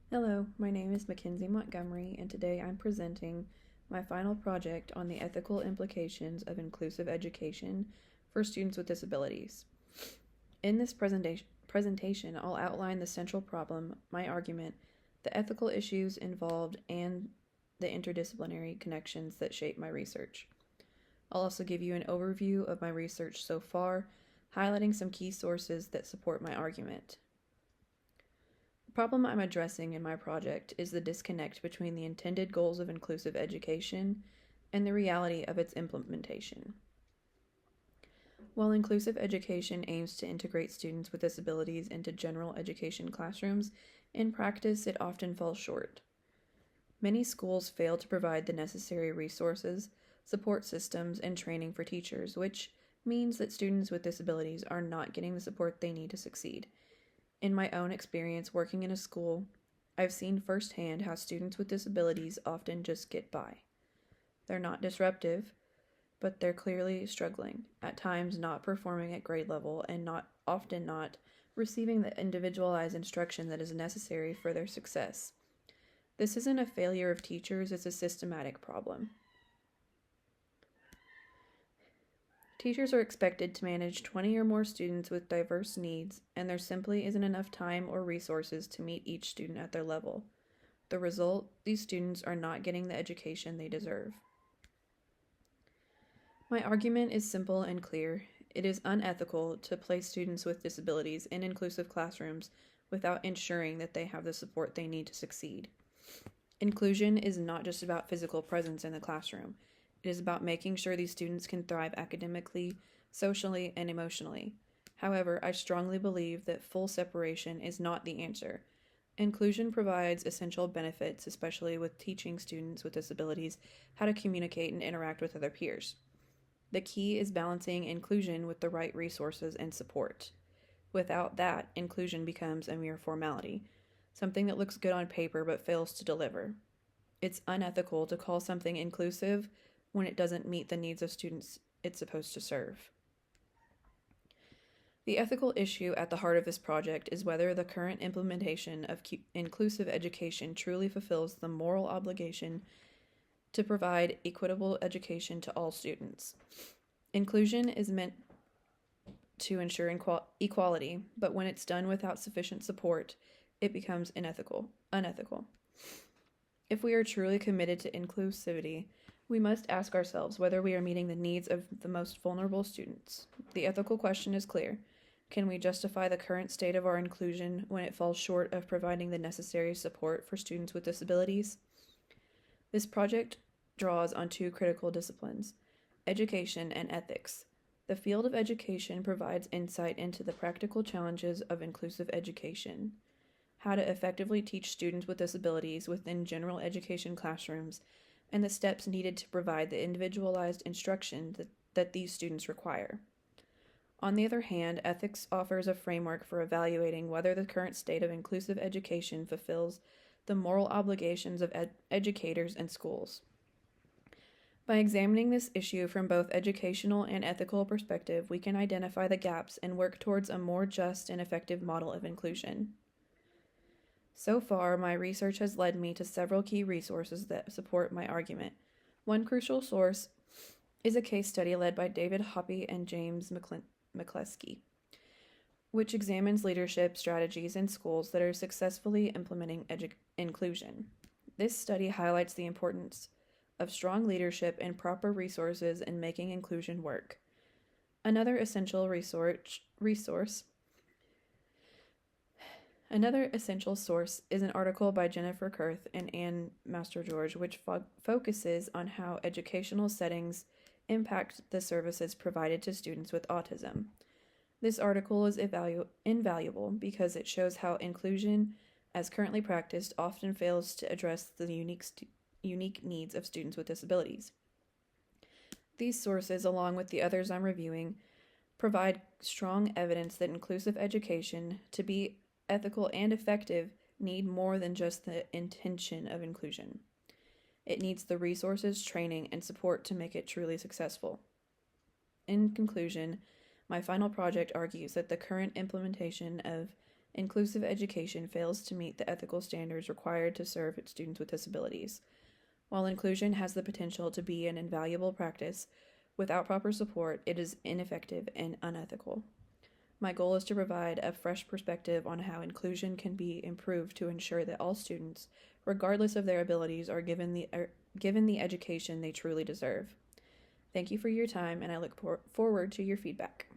Hello, my name is Mackenzie Montgomery, and today I'm presenting my final project on the ethical implications of inclusive education for students with disabilities. In this presentation, I'll outline the central problem, my argument, the ethical issues involved, and the interdisciplinary connections that shape my research. I'll also give you an overview of my research so far, highlighting some key sources that support my argument. The problem I'm addressing in my project is the disconnect between the intended goals of inclusive education and the reality of its implementation. While inclusive education aims to integrate students with disabilities into general education classrooms, in practice it often falls short. Many schools fail to provide the necessary resources, support systems, and training for teachers, which means that students with disabilities are not getting the support they need to succeed. In my own experience working in a school, I've seen firsthand how students with disabilities often just get by. They're not disruptive, but they're clearly struggling, at times not performing at grade level and not receiving the individualized instruction that is necessary for their success. This isn't a failure of teachers, it's a systematic problem. Teachers are expected to manage 20 or more students with diverse needs, and there simply isn't enough time or resources to meet each student at their level. The result, these students are not getting the education they deserve. My argument is simple and clear. It is unethical to place students with disabilities in inclusive classrooms without ensuring that they have the support they need to succeed. Inclusion is not just about physical presence in the classroom. It is about making sure these students can thrive academically, socially, and emotionally. However, I strongly believe that full separation is not the answer. Inclusion provides essential benefits, especially with teaching students with disabilities how to communicate and interact with other peers. The key is balancing inclusion with the right resources and support. Without that, inclusion becomes a mere formality, something that looks good on paper but fails to deliver. It's unethical to call something inclusive when it doesn't meet the needs of students it's supposed to serve. The ethical issue at the heart of this project is whether the current implementation of inclusive education truly fulfills the moral obligation to provide equitable education to all students. Inclusion is meant to ensure equality, but when it's done without sufficient support, it becomes unethical. If we are truly committed to inclusivity, we must ask ourselves whether we are meeting the needs of the most vulnerable students. The ethical question is clear. Can we justify the current state of our inclusion when it falls short of providing the necessary support for students with disabilities? This project draws on two critical disciplines, education and ethics. The field of education provides insight into the practical challenges of inclusive education, how to effectively teach students with disabilities within general education classrooms, and the steps needed to provide the individualized instruction that these students require. On the other hand, ethics offers a framework for evaluating whether the current state of inclusive education fulfills the moral obligations of educators and schools. By examining this issue from both educational and ethical perspective, we can identify the gaps and work towards a more just and effective model of inclusion. So far, my research has led me to several key resources that support my argument. One crucial source is a case study led by David Hoppy and James McCleskey, which examines leadership strategies in schools that are successfully implementing inclusion. This study highlights the importance of strong leadership and proper resources in making inclusion work. Another essential source is an article by Jennifer Kurth and Anne Mastergeorge, which focuses on how educational settings impact the services provided to students with autism. This article is invaluable because it shows how inclusion, as currently practiced, often fails to address the unique needs of students with disabilities. These sources, along with the others I'm reviewing, provide strong evidence that inclusive education, to be ethical and effective, need more than just the intention of inclusion. It needs the resources, training, and support to make it truly successful. In conclusion, my final project argues that the current implementation of Inclusive education fails to meet the ethical standards required to serve students with disabilities. While inclusion has the potential to be an invaluable practice, without proper support, it is ineffective and unethical. My goal is to provide a fresh perspective on how inclusion can be improved to ensure that all students, regardless of their abilities, are given the education they truly deserve. Thank you for your time, and I look forward to your feedback.